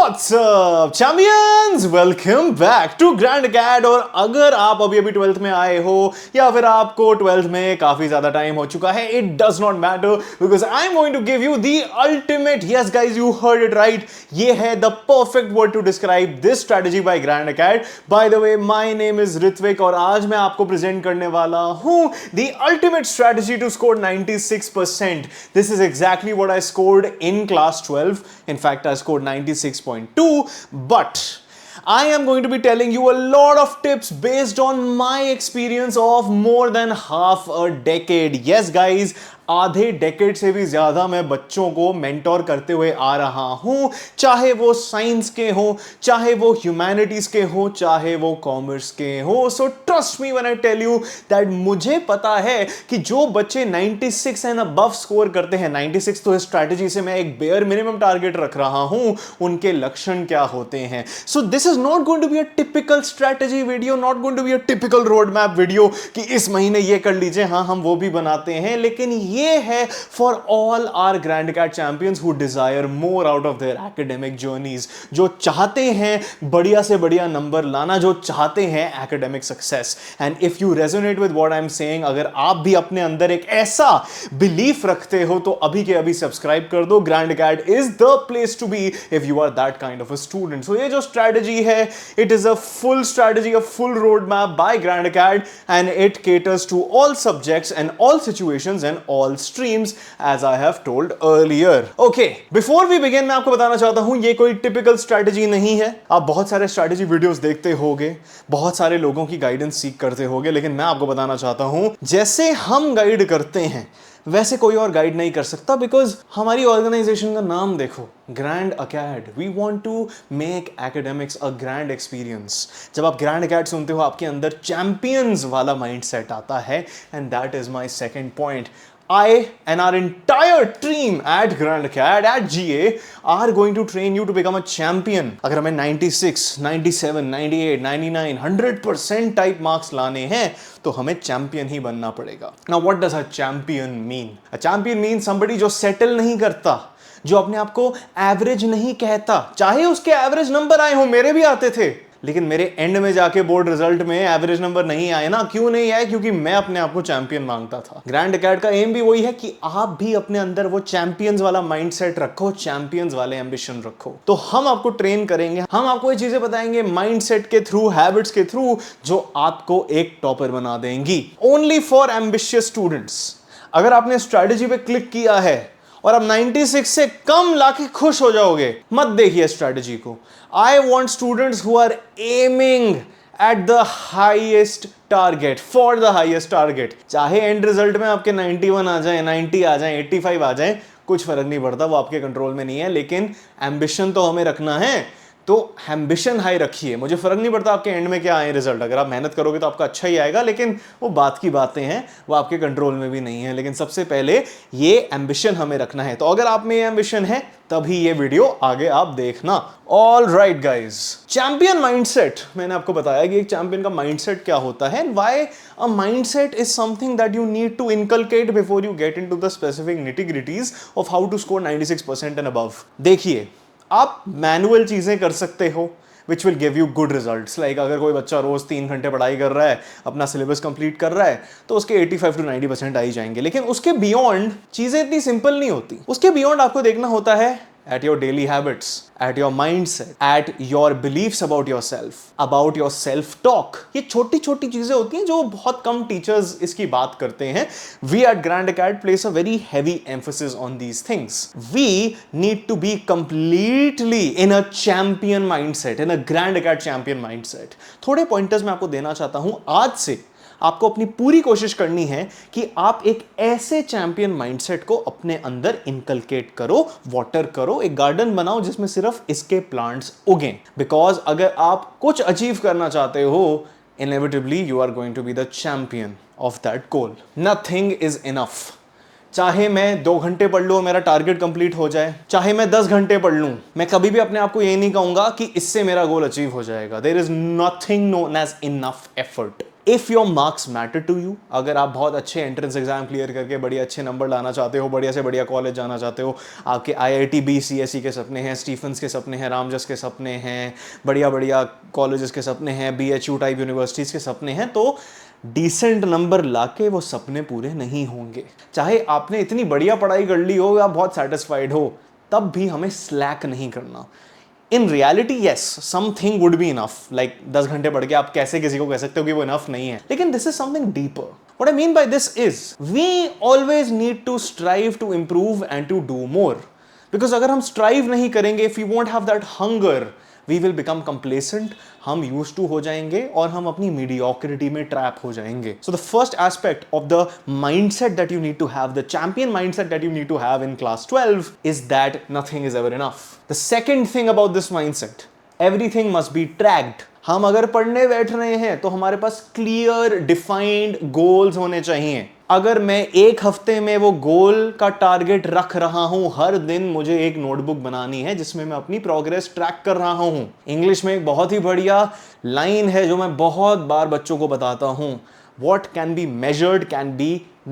What's up, champions? Welcome back to Grand Acad। और अगर आप अभी 12th में आए हो या फिर आपको 12th में काफी ज्यादा टाइम हो चुका है, it does not matter because I'm going to give you the ultimate, yes guys, you heard it right, ये है the perfect word to describe this strategy by Grand Acad। By the way, my name is Ritvik और आज मैं आपको present करने वाला हूं the ultimate strategy to score 96%। This is exactly what I scored in class 12। In fact, I scored 96.2, but I am going to be telling you a lot of tips based on my experience of more than half a decade। Yes guys, आधे decade से भी ज्यादा मैं बच्चों को mentor करते हुए आ रहा हूं, चाहे वो साइंस के हो, चाहे वो ह्यूमैनिटीज के हो, चाहे वो कॉमर्स के हो। So trust me when I tell you that मुझे पता है कि जो बच्चे 96 एंड अबव स्कोर करते हैं, 96 तो इस स्ट्रैटेजी से मैं एक बेयर मिनिमम टारगेट रख रहा हूं, उनके लक्षण क्या होते हैं। So this is not going to be a typical strategy video, not going to be a typical road map video कि इस महीने ये कर लीजिए, हाँ हम वो भी बनाते हैं, लेकिन ये है for all our Grand Acad champions who desire more out of their academic journeys, जो चाहते हैं बढ़िया से बढ़िया नंबर लाना, जो चाहते हैं academic success. And if you resonate with what I am saying, अगर आप भी अपने अंदर एक ऐसा बिलीफ रखते हो तो अभी के अभी सब्सक्राइब कर दो। Grand Acad is the place to be if you are that kind of a student. So ये जो स्ट्रैटेजी है, it is a full strategy, a full road map by Grand Acad and it caters to all subjects and all situations and all streams as I have told earlier। Okay, before we begin, मैं आपको बताना चाहता हूं ये कोई typical strategy नहीं है। आप बहुत सारे स्ट्रैटेजी वीडियोस देखते होगे, बहुत सारे लोगों की गाइडेंस सीख करते होगे, लेकिन मैं आपको बताना चाहता हूं जैसे हम गाइड करते हैं वैसे कोई और गाइड नहीं कर सकता, बिकॉज हमारी ऑर्गेनाइजेशन का नाम देखो, Grand Acad. We want to make academics a grand experience. जब आप ग्रैंड अकैड सुनते हो आपके अंदर चैंपियंस वाला माइंडसेट आता है, and that is my second point. I and our entire team at Grand Acad, at GA, are going to train you to become a champion। अगर हमें 96, 97, 98, 99, 100% टाइप मार्क्स लाने हैं तो हमें चैंपियन ही बनना पड़ेगा। Now what does a champion mean? A champion means somebody जो settle नहीं करता, जो अपने आप को एवरेज नहीं कहता, चाहे उसके एवरेज नंबर आए हो, मेरे भी आते थे, लेकिन मेरे एंड में जाके बोर्ड रिजल्ट में एवरेज नंबर नहीं आए ना। क्यों नहीं आए? क्योंकि मैं अपने आप को चैंपियन मांगता था। ग्रैंड अकैड का एम भी वही है कि आप भी अपने अंदर वो चैंपियंस वाला माइंडसेट रखो, चैंपियंस वाले एम्बिशन रखो। तो हम आपको ट्रेन करेंगे, हम आपको ये चीजें बताएंगे माइंडसेट के थ्रू, हैबिट्स के थ्रू, जो आपको एक टॉपर बना देंगी। Only for ambitious students. अगर आपने स्ट्रैटेजी पे क्लिक किया है और अब 96 से कम लाके खुश हो जाओगे, मत देखिए स्ट्रैटेजी को। I want students who are aiming at the highest target, for the highest target. चाहे एंड रिजल्ट में आपके 91 आ जाए, 90 आ जाए, 85 आ जाए, कुछ फर्क नहीं पड़ता, वो आपके कंट्रोल में नहीं है, लेकिन एम्बिशन तो हमें रखना है। तो एम्बिशन हाई रखिए, मुझे फर्क नहीं पड़ता आपके एंड में क्या आए रिजल्ट, अगर आप मेहनत करोगे तो आपका अच्छा ही आएगा, लेकिन वो बात की बातें हैं, वो आपके कंट्रोल में भी नहीं है। लेकिन सबसे पहले ये एम्बिशन हमें रखना है। तो अगर आप में ये एम्बिशन है तभी ये वीडियो आगे आप देखना। All right guys, champion mindset, मैंने आपको बताया कि एक चैंपियन का माइंडसेट क्या होता है, why a mindset is something that you need to inculcate before you get into the specific nitty gritties of how to score 96% and above. देखिए, आप मैनुअल चीजें कर सकते हो which will give you good results. Like अगर कोई बच्चा रोज 3 घंटे पढ़ाई कर रहा है, अपना सिलेबस कंप्लीट कर रहा है, तो उसके 85 to 90% आ ही जाएंगे। लेकिन उसके बियॉन्ड चीजें इतनी सिंपल नहीं होती। उसके बियॉन्ड आपको देखना होता है at your daily habits, at your mindset, at your beliefs about yourself, about your self-talk। ये छोटी छोटी चीजें होती हैं जो बहुत कम टीचर्स इसकी बात करते हैं। We at Grand Acad place a very heavy emphasis on these things. We need to be completely in a champion mindset, in a Grand Acad champion mindset। थोड़े पॉइंटर्स मैं आपको देना चाहता हूं। आज से आपको अपनी पूरी कोशिश करनी है कि आप एक ऐसे चैंपियन माइंडसेट को अपने अंदर इनकलकेट करो, वाटर करो, एक गार्डन बनाओ जिसमें सिर्फ इसके प्लांट्स उगें। बिकॉज अगर आप कुछ अचीव करना चाहते हो, inevitably you are going to be the champion of that goal. Nothing is enough. चाहे मैं 2 घंटे पढ़ लूं, मेरा टारगेट कंप्लीट हो जाए, चाहे मैं 10 घंटे पढ़ लूं, मैं कभी भी अपने आप को ये नहीं कहूंगा कि इससे मेरा गोल अचीव हो जाएगा। There is nothing known as enough effort. If your marks matter to you, अगर आप बहुत अच्छे एंट्रेंस एग्जाम क्लियर करके बड़े अच्छे नंबर लाना चाहते हो, बढ़िया से बढ़िया कॉलेज जाना चाहते हो, आपके IIT BCSE के सपने हैं, स्टीफेंस के सपने हैं, रामजस के सपने हैं, बढ़िया बढ़िया कॉलेजेस के सपने हैं, BHU टाइप यूनिवर्सिटीज़ के सपने हैं, तो डिसेंट नंबर लाके वो सपने पूरे नहीं होंगे। चाहे आपने इतनी बढ़िया पढ़ाई कर ली हो या बहुत सेटिस्फाइड हो, तब भी हमें स्लैक नहीं करना। In reality yes, something would be enough, like 10 घंटे पढ़ के आप कैसे किसी को कह सकते हो कि वो इनफ नहीं है, लेकिन this is something deeper. What I mean by this is we always need to strive to improve and to do more, because अगर हम स्ट्राइव नहीं करेंगे, if you won't have that hunger, we will become complacent, हम use to हो जाएंगे और हम अपनी मीडियोक्रिटी में ट्रैप हो जाएंगे। So the first aspect of the mindset that you need to have, the champion mindset that you need to have in class 12 is that nothing is ever enough. The second thing about this mindset, everything must be tracked. हम अगर पढ़ने बैठ रहे हैं तो हमारे पास clear defined goals होने चाहिए। अगर मैं एक हफ्ते में वो गोल का टारगेट रख रहा हूं, हर दिन मुझे एक नोटबुक बनानी है जिसमें मैं अपनी प्रोग्रेस ट्रैक कर रहा हूं। इंग्लिश में एक बहुत ही बढ़िया लाइन है जो मैं बहुत बार बच्चों को बताता हूं, What can be measured can be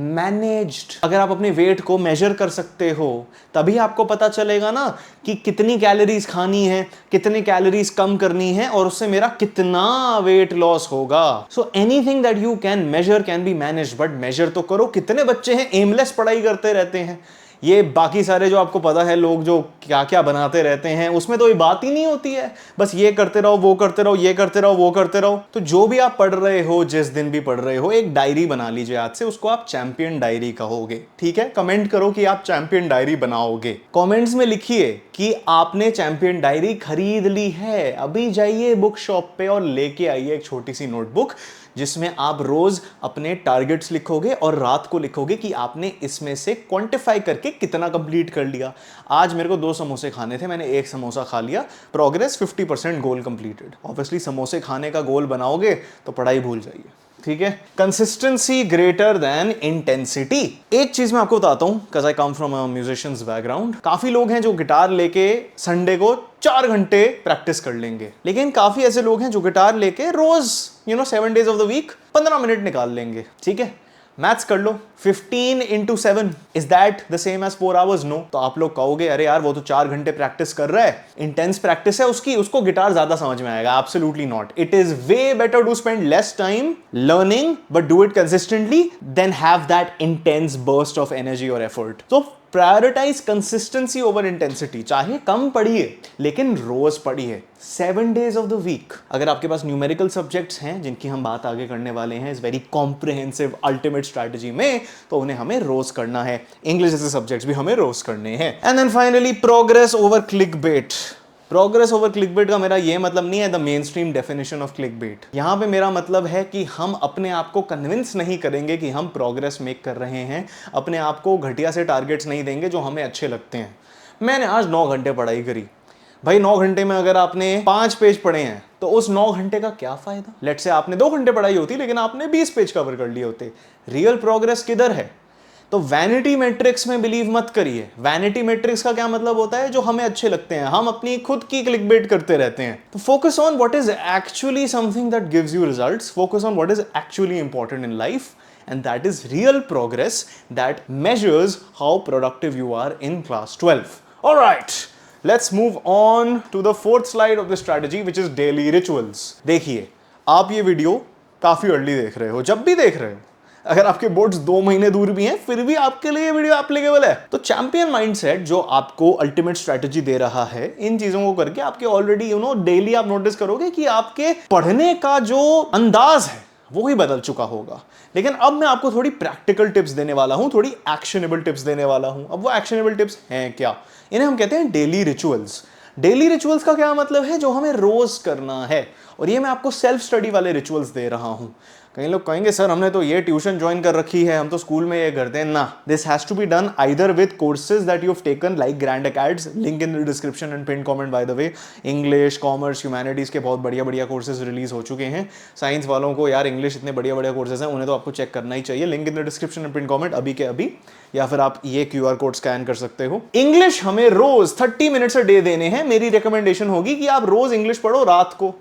managed। अगर आप अपने वेट को मेजर कर सकते हो, तभी आपको पता चलेगा ना कि कितनी कैलोरीज खानी है, कितने कैलोरीज कम करनी है, और उससे मेरा कितना वेट लॉस होगा। So anything that you can measure can be manage, but measure तो करो। कितने बच्चे हैं एमलेस पढ़ाई करते रहते हैं, ये बाकी सारे जो आपको पता है लोग जो क्या क्या बनाते रहते हैं, उसमें तो ये बात ही नहीं होती है, बस ये करते रहो, वो करते रहो, ये करते रहो, वो करते रहो। तो जो भी आप पढ़ रहे हो, जिस दिन भी पढ़ रहे हो, एक डायरी बना लीजिए आज से, उसको आप चैंपियन डायरी कहोगे, ठीक है? कमेंट करो कि आप चैंपियन डायरी बनाओगे। कमेंट्स में लिखिए कि आपने चैंपियन डायरी खरीद ली है। अभी जाइए बुक शॉप पे और लेके आइए एक छोटी सी नोटबुक जिसमें आप रोज अपने टारगेट्स लिखोगे और रात को लिखोगे कि आपने इसमें से क्वांटिफाई करके कितना कंप्लीट कर लिया। आज मेरे को 2 समोसे खाने थे, मैंने 1 समोसा खा लिया, प्रोग्रेस 50%, गोल कंप्लीटेड। ऑब्वियसली समोसे खाने का गोल बनाओगे तो पढ़ाई भूल जाइए, ठीक है? Consistency greater than intensity. एक चीज मैं आपको बताता हूं, because I come from a musicians background. काफी लोग हैं जो गिटार लेके संडे को 4 घंटे प्रैक्टिस कर लेंगे, लेकिन काफी ऐसे लोग हैं जो गिटार लेके रोज 7 days of the week 15 minute निकाल लेंगे, ठीक है? मैथ्स कर लो, 15 into 7 is that the same as 4 hours? No. तो आप लोग कहोगे अरे यार वो तो 4 घंटे प्रैक्टिस कर रहा है, इंटेंस प्रैक्टिस है उसकी, उसको गिटार ज्यादा समझ में आएगा। Absolutely not. It is way better to spend less time learning but do it consistently then have that intense burst of energy और एफर्ट। तो प्रायोरिटाइज कंसिस्टेंसी ओवर इंटेंसिटी। चाहे कम पढ़िए लेकिन रोज पढ़िए, 7 days ऑफ द वीक। अगर आपके पास numerical subjects हैं जिनकी हम बात आगे करने वाले हैं इस वेरी कॉम्प्रिहेंसिव अल्टीमेट स्ट्रैटेजी में, तो उन्हें हमें रोज करना है। इंग्लिश जैसे सब्जेक्ट्स भी हमें रोज करने हैं। And then finally progress over clickbait. Progress over clickbait का मेरा ये मतलब नहीं है the mainstream definition of clickbait. यहां पे मेरा मतलब है कि हम अपने आप को कन्विंस नहीं करेंगे कि हम प्रोग्रेस मेक कर रहे हैं, अपने आप को घटिया से टारगेट्स नहीं देंगे जो हमें अच्छे लगते हैं। मैंने आज 9 घंटे पढ़ाई करी, भाई 9 घंटे में अगर आपने 5 पेज पढ़े हैं तो उस 9 घंटे का क्या फायदा? लेट से आपने 2 घंटे पढ़ाई होती लेकिन आपने 20 पेज कवर कर लिए होते। रियल प्रोग्रेस किधर है? तो वैनिटी मैट्रिक्स में बिलीव मत करिए। वैनिटी मैट्रिक्स का क्या मतलब होता है? जो हमें अच्छे लगते हैं, हम अपनी खुद की क्लिकबेट करते रहते हैं। तो focus on what is actually something that gives you results, focus on what is actually important in life, and that is real progress that measures how productive you are in class 12. All right, let's move on to the 4th slide of the strategy, which is daily rituals. देखिए, आप ये video काफी early देख रहे हो, जब भी देख रहे हो, अगर आपके बोर्ड्स 2 महीने दूर भी हैं फिर भी आपके लिए ये वीडियो एप्लीकेबल है। तो चैंपियन माइंडसेट जो आपको अल्टीमेट स्ट्रेटजी दे रहा है, इन चीजों को करके आपके ऑलरेडी डेली आप नोटिस करोगे कि आपके पढ़ने का जो अंदाज है वो ही बदल चुका होगा। लेकिन अब मैं आपको थोड़ी प्रैक्टिकल टिप्स देने वाला हूं, थोड़ी एक्शनेबल टिप्स देने वाला हूं। अब वो एक्शनेबल टिप्स हैं क्या? इन्हें हम कहते हैं डेली रिचुअल्स। डेली रिचुअल्स का क्या मतलब है? जो हमें रोज करना है। और ये मैं आपको सेल्फ स्टडी वाले रिचुअल्स दे रहा हूं। कई लोग कहेंगे सर हमने तो ये ट्यूशन ज्वाइन कर रखी है, हम तो स्कूल में ये करते हैं ना। This has to be done either with courses that you have taken like Grand Acads, link in the description and pin comment by the way. English, commerce, humanities के बहुत बढ़िया बढ़िया कोर्सेज रिलीज हो चुके हैं। साइंस वालों को यार इंग्लिश इतने बढ़िया बढ़िया कोर्सेज हैं, उन्हें तो आपको चेक करना ही चाहिए। Link in the description and pin comment अभी के अभी, या फिर आप ये QR कोड स्कैन कर सकते हो। इंग्लिश हमें रोज 30 मिनट्स अ डे देने हैं। मेरी रिकमेंडेशन होगी कि आप रोज इंग्लिश पढ़ो रात को।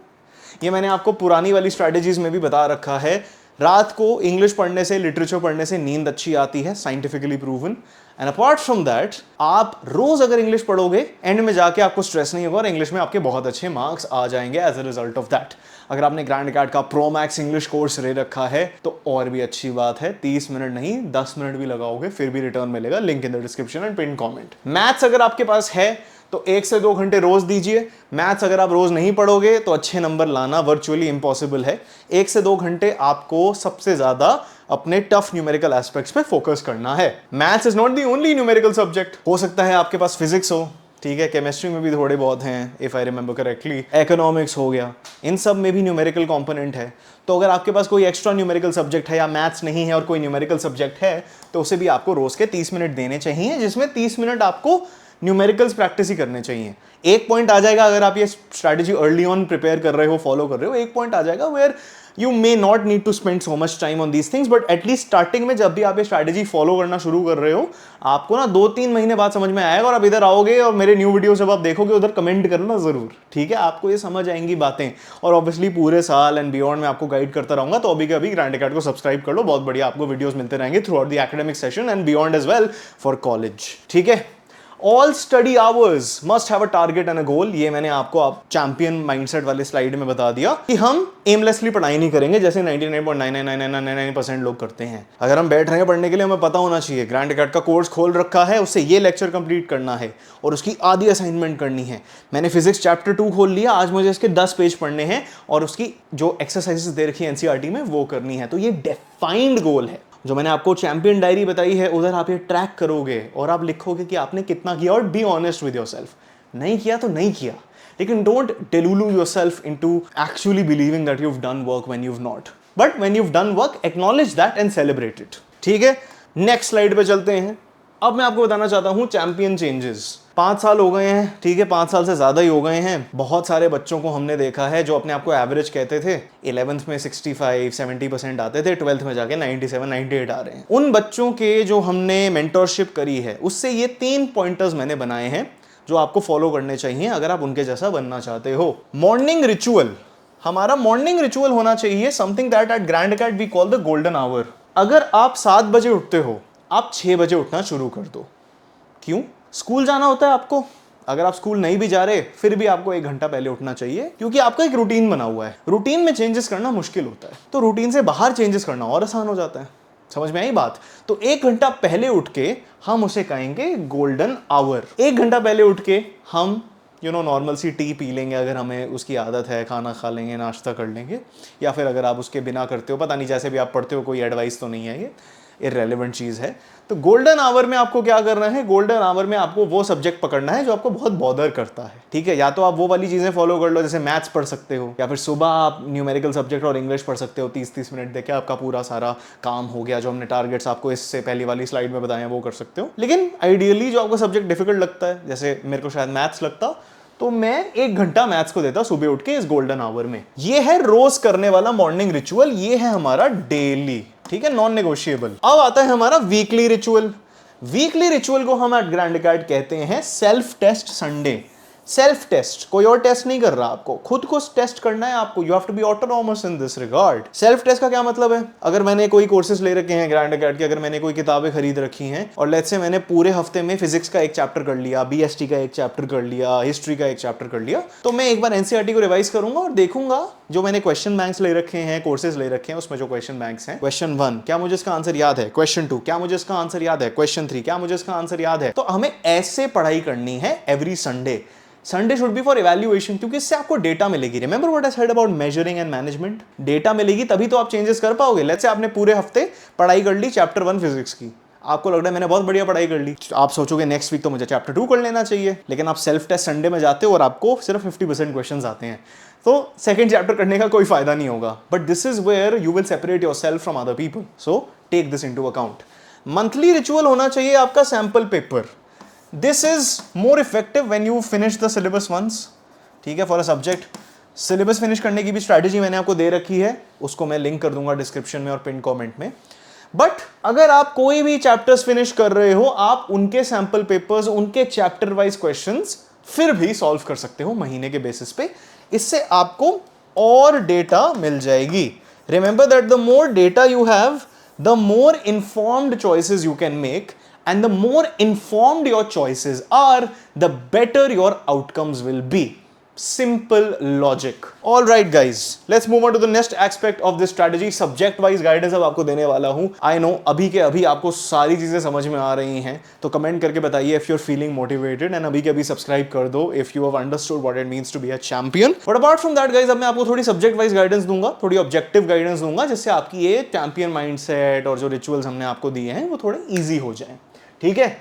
ये मैंने आपको पुरानी वाली स्ट्रैटेजीज में भी बता रखा है। रात को इंग्लिश पढ़ने से, लिटरेचर पढ़ने से नींद अच्छी आती है, scientifically proven. And apart from that, आप रोज अगर इंग्लिश पढ़ोगे, एंड में जाके आपको स्ट्रेस नहीं होगा और इंग्लिश में आपके बहुत अच्छे मार्क्स आ जाएंगे as a result of that. अगर आपने ग्रैंड अकेडमी का प्रो मैक्स इंग्लिश कोर्स ले रखा है तो और भी अच्छी बात है, 30 मिनट नहीं 10 मिनट भी लगाओगे फिर भी रिटर्न मिलेगा, link in the description and pin comment. Maths अगर आपके पास है तो 1 से 2 घंटे रोज दीजिए। मैथ्स अगर आप रोज नहीं पढ़ोगे तो अच्छे नंबर लाना वर्चुअली इम्पॉसिबल है। 1 से 2 घंटे आपको सबसे ज्यादा अपने टफ न्यूमेरिकल एस्पेक्ट्स पे फोकस करना है। Maths is not the only numerical subject. हो सकता है आपके पास फिजिक्स हो, ठीक है, केमिस्ट्री में भी थोड़े बहुत हैं if I remember correctly, economics हो गया, इन सब में भी न्यूमेरिकल कंपोनेंट है। तो अगर आपके पास कोई एक्स्ट्रा न्यूमेरिकल सब्जेक्ट है या मैथ्स नहीं है और कोई न्यूमेरिकल सब्जेक्ट है तो उसे भी आपको रोज के 30 मिनट देने चाहिए, जिसमें 30 मिनट आपको न्यूमेरिकल्स प्रैक्टिस ही करने चाहिए। एक पॉइंट आ जाएगा अगर आप ये स्ट्रैटेजी अर्ली ऑन प्रिपेयर कर रहे हो, फॉलो कर रहे हो, एक पॉइंट आ जाएगा where you may not need to spend so much time on these things, but at least starting में जब भी आप ये स्ट्रैटेजी फॉलो करना शुरू कर रहे हो, आपको ना 2-3 महीने बाद समझ में आएगा और आप इधर आओगे और मेरे न्यू वीडियो जब आप देखोगे उधर कमेंट करना जरूर, ठीक है, आपको ये समझ आएंगी बातें। और ऑब्वियसली पूरे साल एंड बियॉन्ड में आपको गाइड करता रहूंगा, तो अभी के अभी ग्रैंड अकेडमी को सब्सक्राइब कर लो, बहुत बढ़िया आपको वीडियोस मिलते रहेंगे throughout the academic session and beyond as well for college, ठीक है। All study hours must have a target and a goal. ये मैंने आपको चैंपियन माइंडसेट वाले स्लाइड में बता दिया कि हम एमलेसली पढ़ाई नहीं करेंगे जैसे 99.9999% लोग करते हैं। अगर हम बैठ रहे हैं पढ़ने के लिए, हमें पता होना चाहिए ग्रैंड अकेडमी का कोर्स खोल रखा है, उससे ये लेक्चर कंप्लीट करना है और उसकी आधी असाइनमेंट करनी है। मैंने फिजिक्स चैप्टर 2 खोल लिया, आज मुझे इसके 10 पेज पढ़ने हैं और उसकी जो एक्सरसाइजेस दे रखी है एनसीईआरटी में वो करनी है। तो ये डिफाइंड गोल है। जो मैंने आपको चैंपियन डायरी बताई है उधर आप ये ट्रैक करोगे और आप लिखोगे कि आपने कितना किया और बी ऑनेस्ट विद योरसेल्फ। नहीं किया तो नहीं किया, लेकिन don't delulu yourself into actually believing that you have done work when you have not, but when you have done work acknowledge that and celebrate it, ठीक है। नेक्स्ट स्लाइड पे चलते हैं। अब मैं आपको बताना चाहता हूं चैंपियन चेंजेस। 5 साल हो गए हैं, ठीक है, 5 साल से ज्यादा ही हो गए हैं। बहुत सारे बच्चों को हमने देखा है जो अपने आप को एवरेज कहते थे, 11th में 65-70% आते थे, 12th में जाके 97-98 आ रहे हैं। उन बच्चों के जो हमने मेंटरशिप करी है उससे ये 3 पॉइंटर्स मैंने बनाए हैं जो आपको फॉलो करने चाहिए अगर आप उनके जैसा बनना चाहते हो। मॉर्निंग रिचुअल, हमारा मॉर्निंग रिचुअल होना चाहिए something that at Grand Academy we call the golden hour. अगर आप 7 बजे उठते हो, आप 6 बजे उठना शुरू कर दो। क्यों? स्कूल जाना होता है आपको। अगर आप स्कूल नहीं भी जा रहे फिर भी आपको 1 घंटा पहले उठना चाहिए, क्योंकि आपका एक रूटीन बना हुआ है। रूटीन में चेंजेस करना मुश्किल होता है, तो रूटीन से बाहर चेंजेस करना और आसान हो जाता है। समझ में आई बात? तो 1 घंटा पहले उठ के हम उसे कहेंगे गोल्डन आवर। 1 घंटा पहले उठ के हम नॉर्मल सी टी पी लेंगे, अगर हमें उसकी आदत है, खाना खा लेंगे, नाश्ता कर लेंगे, या फिर अगर आप उसके बिना करते हो, पता नहीं, जैसे भी आप पढ़ते हो, कोई एडवाइस तो नहीं है, ये इररेलेवेंट चीज़ है। तो गोल्डन आवर में आपको क्या करना है? गोल्डन आवर में आपको वो सब्जेक्ट पकड़ना है जो आपको बहुत बॉदर करता है, ठीक है। या तो आप वो वाली चीज़ें फॉलो कर लो, जैसे मैथ्स पढ़ सकते हो, या फिर सुबह आप न्यूमेरिकल सब्जेक्ट और इंग्लिश पढ़ सकते हो, 30-30 मिनट देके आपका पूरा सारा काम हो गया। जो हमने टारगेट्स आपको इससे पहली वाली स्लाइड में बताए हैं वो कर सकते हो। लेकिन आइडियली जो आपको सब्जेक्ट डिफिकल्ट लगता है, जैसे मेरे को शायद मैथ्स लगता, तो मैं 1 घंटा मैथ्स को देता सुबह उठ के इस गोल्डन आवर में। ये है रोज करने वाला मॉर्निंग रिचुअल, ये है हमारा डेली, ठीक है, नॉन नेगोशिएबल। अब आता है हमारा वीकली रिचुअल। वीकली रिचुअल को हम एट ग्रैंड अकेडमी कहते हैं self test Sunday. Self test, कोई और टेस्ट नहीं कर रहा, आपको खुद को टेस्ट करना है आपको। You have to be autonomous in this regard. Self test का क्या मतलब है? अगर मैंने कोई कोर्सेज ले रखे हैं ग्रैंड अकेडमी के, अगर मैंने कोई किताबें खरीद रखी हैं और लेट्स से मैंने पूरे हफ्ते में फिजिक्स का एक चैप्टर कर लिया, बीएसटी का एक चैप्टर कर लिया, हिस्ट्री का एक चैप्टर कर लिया, तो मैं एक बार एनसीईआरटी को रिवाइज करूंगा और देखूंगा जो मैंने क्वेश्चन बैंक्स ले रखे हैं, कोर्सेज ले रखे हैं, उसमें जो क्वेश्चन बैंक्स हैं, क्वेश्चन 1 क्या मुझे इसका आंसर याद है, क्वेश्चन 2 क्या मुझे इसका आंसर याद है, क्वेश्चन 3 क्या मुझे इसका आंसर याद है। तो हमें ऐसे पढ़ाई करनी है every Sunday. Sunday should be for evaluation, क्योंकि इससे आपको डेटा मिलेगी। Remember what I said about measuring and management? Data मिलेगी तभी तो आप चेंजेस कर पाओगे। लेट्स से आपने पूरे हफ्ते पढ़ाई कर ली चैप्टर 1 फिजिक्स की, आपको लग रहा है मैंने बहुत बढ़िया पढ़ाई कर ली, आप सोचोगे नेक्स्ट वीक तो मुझे चैप्टर 2 कर लेना चाहिए, लेकिन आप सेल्फ टेस्ट संडे में जाते हो और आपको सिर्फ 50% क्वेश्चंस आते हैं, तो सेकंड चैप्टर करने का कोई फायदा नहीं होगा। But this is where you will separate yourself from other people, so take this into account. Monthly ritual होना चाहिए आपका sample paper. This is more effective when you finish the syllabus once, ठीक है, for a subject. Syllabus finish करने की भी strategy मैंने आपको दे रखी है, उसको मैं लिंक कर दूंगा डिस्क्रिप्शन में और पिन कमेंट में। बट अगर आप कोई भी चैप्टर्स फिनिश कर रहे हो, आप उनके सैंपल पेपर्स, उनके चैप्टर वाइज क्वेश्चंस फिर भी सॉल्व कर सकते हो महीने के बेसिस पे। इससे आपको और डेटा मिल जाएगी। Remember that the more data you have, the more informed choices you can make, and the more informed your choices are, the better your outcomes will be. Simple logic. All right guys, let's move on to the next aspect of this strategy. Subject wise guidance अब आपको देने वाला हूं. I know अभी के अभी आपको सारी चीजें समझ में आ रही हैं, तो कमेंट करके बताइए if you're feeling motivated, and अभी के अभी सब्सक्राइब कर दो if you have understood what it means to be a champion. But apart from that guys, अब मैं आपको थोड़ी सब्जेक्ट वाइज गाइडेंस दूंगा, थोड़ी ऑब्जेक्टिव गाइडेंस दूंगा, जिससे आपकी ये चैंपियन माइंडसेट और जो रिचुअल्स हमने आपको दिए हैं वो थोड़े ईजी हो जाए. ठीक है.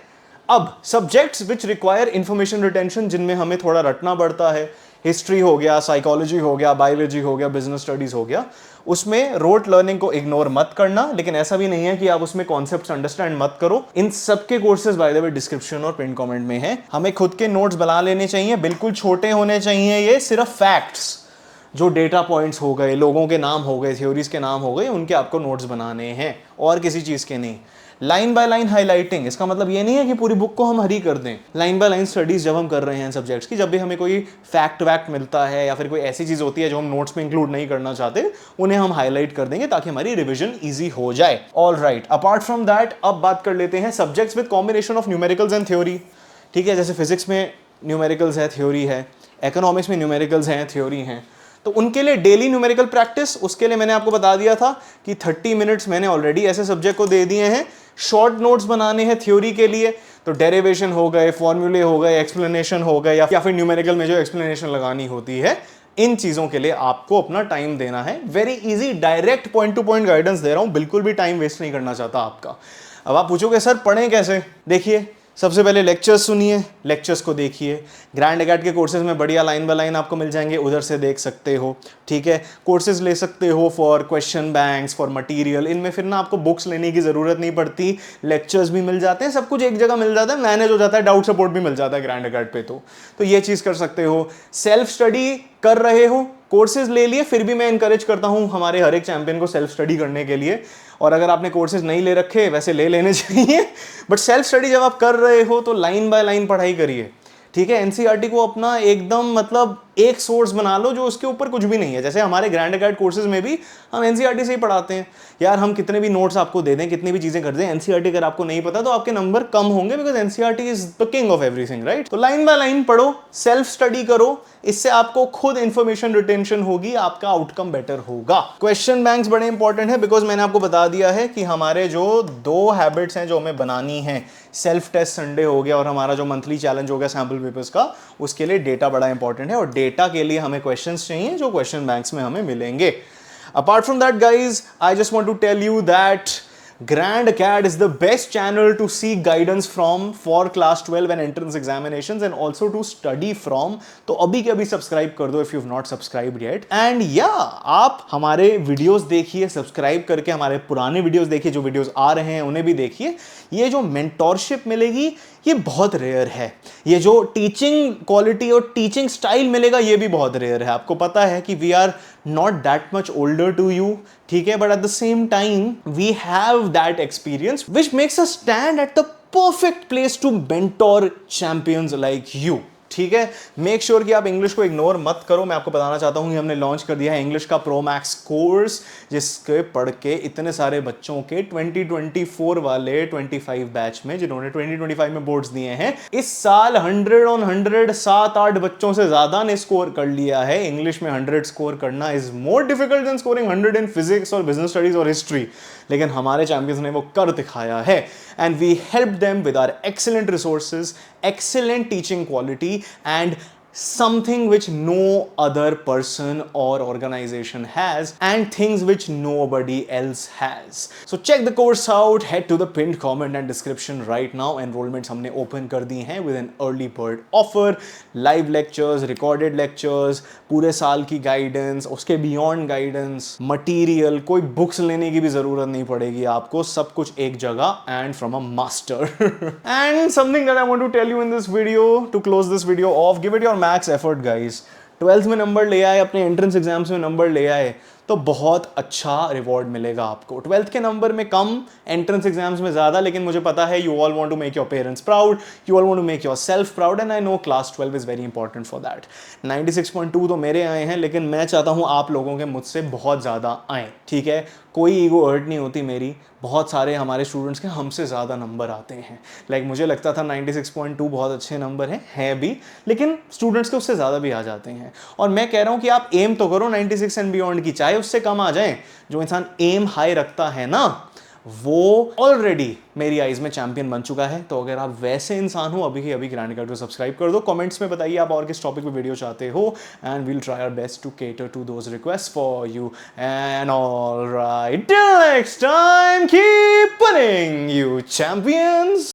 अब subjects which require information retention, जिनमें हमें थोड़ा रटना पड़ता है, हिस्ट्री हो गया, साइकोलॉजी हो गया, बायोलॉजी हो गया, बिजनेस स्टडीज हो गया, उसमें रोट लर्निंग को इग्नोर मत करना. लेकिन ऐसा भी नहीं है कि आप उसमें कॉन्सेप्ट्स अंडरस्टैंड मत करो. इन सबके courses bye the way description और पिन कमेंट में है. हमें खुद के नोट्स बना लेने चाहिए, बिल्कुल छोटे होने चाहिए. ये सिर्फ फैक्ट्स, जो डेटा पॉइंट्स हो गए, लोगों के नाम हो गए, थ्योरीज के नाम हो गए, उनके आपको नोट्स बनाने हैं, और किसी चीज के नहीं. लाइन बाय लाइन हाईलाइटिंग, इसका मतलब ये नहीं है कि पूरी बुक को हम हरी कर दें. लाइन बाय लाइन स्टडीज जब हम कर रहे हैं सब्जेक्ट्स की, जब भी हमें कोई फैक्ट वैक्ट मिलता है या फिर कोई ऐसी चीज होती है जो हम नोट्स में इंक्लूड नहीं करना चाहते, उन्हें हम हाईलाइट कर देंगे ताकि हमारी रिविजन ईजी हो जाए. All right, apart from that अब बात कर लेते हैं subjects with combination of numericals and theory. ठीक है, जैसे फिजिक्स में न्यूमेरिकल्स है, थ्योरी है, इकोनॉमिक्स में न्यूमेरिकल्स हैं, थ्योरी हैं, तो उनके लिए डेली न्यूमेरिकल प्रैक्टिस, उसके लिए मैंने आपको बता दिया था कि 30 मिनट्स मैंने ऑलरेडी ऐसे सब्जेक्ट को दे दिए हैं. शॉर्ट नोट्स बनाने हैं थ्योरी के लिए, तो डेरिवेशन हो गए, फॉर्मूले हो गए, एक्सप्लेनेशन हो गए, या फिर न्यूमेरिकल में जो एक्सप्लेनेशन लगानी होती है, इन चीजों के लिए आपको अपना टाइम देना है. Very easy, direct point to point guidance दे रहा हूं, बिल्कुल भी टाइम वेस्ट नहीं करना चाहता आपका. अब आप पूछोगे सर पढ़ें कैसे? देखिए, सबसे पहले लेक्चर्स सुनिए, लेक्चर्स को देखिए. ग्रैंड अकेड के कोर्सेज में बढ़िया लाइन बाय लाइन आपको मिल जाएंगे, उधर से देख सकते हो. ठीक है, कोर्सेज ले सकते हो for question banks, for material. इनमें फिर ना आपको बुक्स लेने की जरूरत नहीं पड़ती, लेक्चर्स भी मिल जाते हैं, सब कुछ एक जगह मिल जाता है, मैनेज हो जाता है, डाउट सपोर्ट भी मिल जाता है ग्रैंड अकेड पे. तो ये चीज़ कर सकते हो. सेल्फ स्टडी कर रहे हो, कोर्सेज ले लिए, फिर भी मैं इंकरेज करता हूं हमारे हर एक चैंपियन को सेल्फ स्टडी करने के लिए. और अगर आपने कोर्सेज नहीं ले रखे, वैसे ले लेने चाहिए, बट सेल्फ स्टडी जब आप कर रहे हो तो लाइन बाय लाइन पढ़ाई करिए. ठीक है, एनसीईआरटी को अपना एकदम मतलब एक सोर्स बना लो जो उसके ऊपर कुछ भी नहीं है. जैसे हमारे ग्रैंड अकेड कोर्सेज में भी हम एनसीईआरटी से ही पढ़ाते हैं. यार हम कितने भी नोट्स आपको दे दें, कितनी भी चीजें कर दें, एनसीईआरटी अगर आपको नहीं पता तो आपके नंबर कम होंगे, because NCERT is the king of everything, right. तो लाइन बाय लाइन पढ़ो, सेल्फ स्टडी करो, इससे आपको खुद इंफॉर्मेशन रिटेंशन होगी, आपका आउटकम बेटर होगा. क्वेश्चन बैंक्स बड़े इंपॉर्टेंट है, बिकॉज मैंने आपको बता दिया है कि हमारे जो 2 हैबिट्स हैं जो हमें बनानी है, सेल्फ टेस्ट संडे हो गया और हमारा जो मंथली चैलेंज हो गया सैम्पल पेपर्स का, उसके लिए डेटा बड़ा इंपॉर्टेंट है. और डेटा के लिए हमें क्वेश्चंस चाहिए जो क्वेश्चन बैंक्स में हमें मिलेंगे. Apart from that guys, I just want to tell you that Grand Acad is the best channel to seek guidance from for class 12 and entrance examinations and also to study from. तो अभी के अभी subscribe कर दो if you've not subscribed yet. And yeah, आप हमारे videos देखिए, subscribe करके हमारे पुराने वीडियोस देखिए, जो वीडियोस आ रहे हैं उन्हें भी देखिए. ये जो मेंटोरशिप मिलेगी ये बहुत रेयर है. ये जो टीचिंग क्वालिटी और टीचिंग स्टाइल मिलेगा ये भी बहुत रेयर है. आपको पता है कि we are not that much older to you, ठीक है, but at the same time we have that experience which makes us stand at the perfect place to mentor champions like you. ठीक है, make sure कि आप English को ignore मत करो. मैं आपको बताना चाहता हूं कि हमने लॉन्च कर दिया है इंग्लिश का प्रो मैक्स कोर्स, जिसके पढ़ के इतने सारे बच्चों के 2024 वाले 25 बैच में, जिन्होंने 2025 में बोर्ड्स दिए हैं, इस साल 100 on 100 7-8 बच्चों से ज्यादा ने स्कोर कर लिया है. इंग्लिश में 100 स्कोर करना is more difficult than scoring 100 in physics और बिजनेस स्टडीज और हिस्ट्री, लेकिन हमारे चैंपियंस ने वो कर दिखाया है. And we help them with our excellent resources, excellent teaching quality, and something which no other person or organization has, and things which nobody else has. So check the course out, head to the pinned comment and description right now. Enrollments हमने open कर दी हैं with an early bird offer, live lectures, recorded lectures, पूरे साल की guidance, उसके beyond guidance, material, कोई books लेने की भी ज़रूरत नहीं पड़ेगी आपको, सब कुछ एक जगह and from a master. And something that I want to tell you in this video, to close this video off, give it your max effort guys. 12th में नंबर ले आए, अपने एंट्रेंस एग्जाम्स में नंबर ले आए, तो बहुत अच्छा रिवॉर्ड मिलेगा आपको। 12th के नंबर में कम, एंट्रेंस एग्जाम्स में ज़्यादा, लेकिन मुझे पता है you all want to make your parents proud, you all want to make yourself proud, and I know class 12 is very important for that. 96.2 तो मेरे आए हैं, लेकिन मैं चाहता हूँ आप लोगों के मुझसे बहुत ज़्यादा आए, ठीक है। कोई ईगो हर्ट नहीं होती मेरी, बहुत सारे हमारे स्टूडेंट्स के हमसे ज़्यादा नंबर आते हैं। लाइक मुझे लगता था 96.2 बहुत अच्छे नंबर हैं भी, लेकिन स्टूडेंट्स के उससे ज़्यादा भी आ जाते हैं। और मैं कह रहा हूँ कि आप एम तो करो 96 एंड बियॉन्ड की, चाहे उससे कम आ जाए। जो इंसान एम हाई रखता है ना, वो ऑलरेडी मेरी आइज में चैंपियन बन चुका है। तो अगर आप वैसे इंसान हो, अभी के अभी ग्रैंड गार्ड को सब्सक्राइब कर दो। कमेंट्स में बताइए आप और किस टॉपिक पे वीडियो चाहते हो, and we'll try our best to cater to those request for you. And alright, till next time, keep winning you champions.